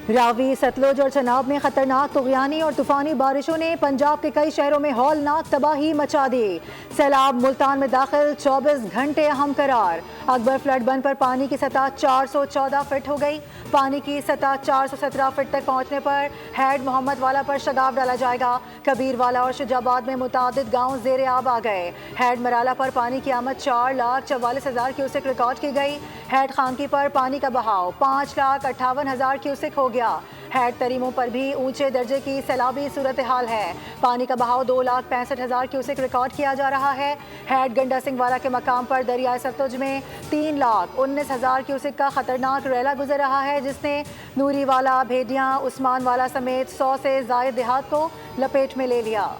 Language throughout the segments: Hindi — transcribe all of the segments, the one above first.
रावी, सतलुज और चनाब में खतरनाक तुगयानी और तूफानी बारिशों ने पंजाब के कई शहरों में हौलनाक तबाही मचा दी। सैलाब मुल्तान में दाखिल 24 घंटे अहम करार। अकबर फ्लड बंद पर पानी की सतह 414 फीट हो गई। पानी की सतह 417 फीट तक पहुंचने पर हैड मोहम्मद वाला पर शगाफ डाला जाएगा। कबीर वाला और शुजाबाद में मुतादिद गाँव जेर आब आ गए। हैड मराला पर पानी की आमद 4,44,000 क्यूसेक रिकॉर्ड की गई। हैड खांकी पर पानी का बहाव 5,58,000 क्यूसेक हो गया। हैड तरीमों पर भी ऊंचे दर्जे की सैलाबी सूरत हाल है। पानी का बहाव 2,65,000 क्यूसेक रिकॉर्ड किया जा रहा है। हैड गंडा सिंह वाला के मकाम पर दरियाए सतलुज में 3,19,000 क्यूसेक का खतरनाक रैला गुजर रहा है, जिसने नूरी वाला, भेडियां, उस्मान वाला समेत 100 से जायद देहात को लपेट में ले लिया।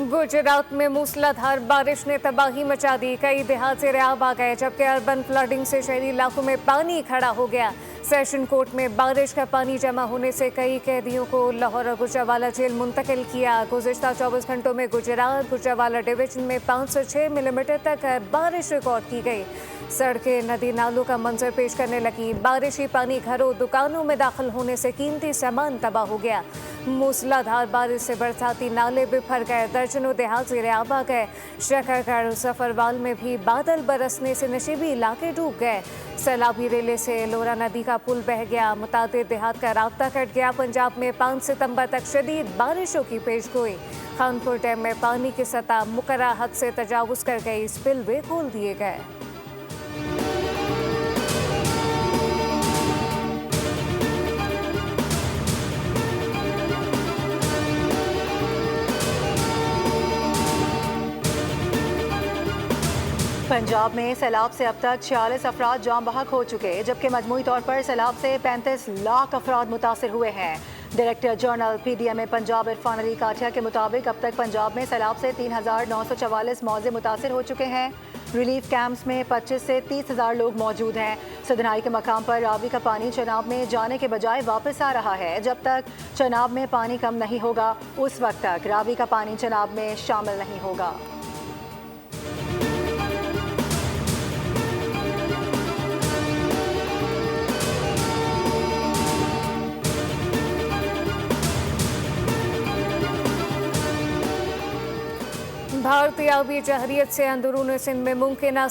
गुजरात में मूसलाधार बारिश ने तबाही मचा दी। कई देहात से रेआब आ गए, जबकि अर्बन फ्लडिंग से शहरी इलाकों में पानी खड़ा हो गया। सेशन कोर्ट में बारिश का पानी जमा होने से कई कैदियों को लाहौर और गुजरावाला जेल मुंतकिल किया। गुज़िश्ता 24 घंटों में गुजरात गुजरावाला डिवीजन में 5 से 6 मिलीमीटर तक बारिश रिकॉर्ड की गई। सड़कें नदी नालों का मंजर पेश करने लगी। बारिशी पानी घरों दुकानों में दाखिल होने से कीमती सामान तबाह हो गया। मूसलाधार बारिश से बरसाती नाले बिफर गए। दर्जनों देहात ज़ेरे आब आ गए। शकरगढ़ सफरवाल में भी बादल बरसने से नशीबी इलाके डूब गए। सैलाबी रेले से लोरा नदी का पुल बह गया। मुतादिद देहात का रास्ता कट गया। पंजाब में 5 सितंबर तक शदीद बारिशों की पेशगोई। खानपुर डैम में पानी की सतह मुकर्रर हद से तजावुज कर गई। स्पिलवे खोल दिए गए। पंजाब में सैलाब से अब तक 46 अफराद जाम बहक हो चुके, जबकि मजमूई तौर पर सैलाब से 35 लाख अफराद मुतासर हुए हैं। Director general PDMA Punjab Irfan Ali Kathia के मुताबिक अब तक पंजाब में सैलाब से 3,944 मौजे मुतासर हो चुके हैं। रिलीफ कैंप्स में 25 से 30,000 लोग मौजूद हैं। सदनाई के मकाम पर रावी का पानी चनाब में जाने के बजाय वापस आ रहा है। जब तक चनाब में पानी कम नहीं होगा, उस वक्त तक रावी का पानी चनाब में शामिल नहीं होगा। भारतीय आबी जहरियत से अंदरून सिंध में मुमकिन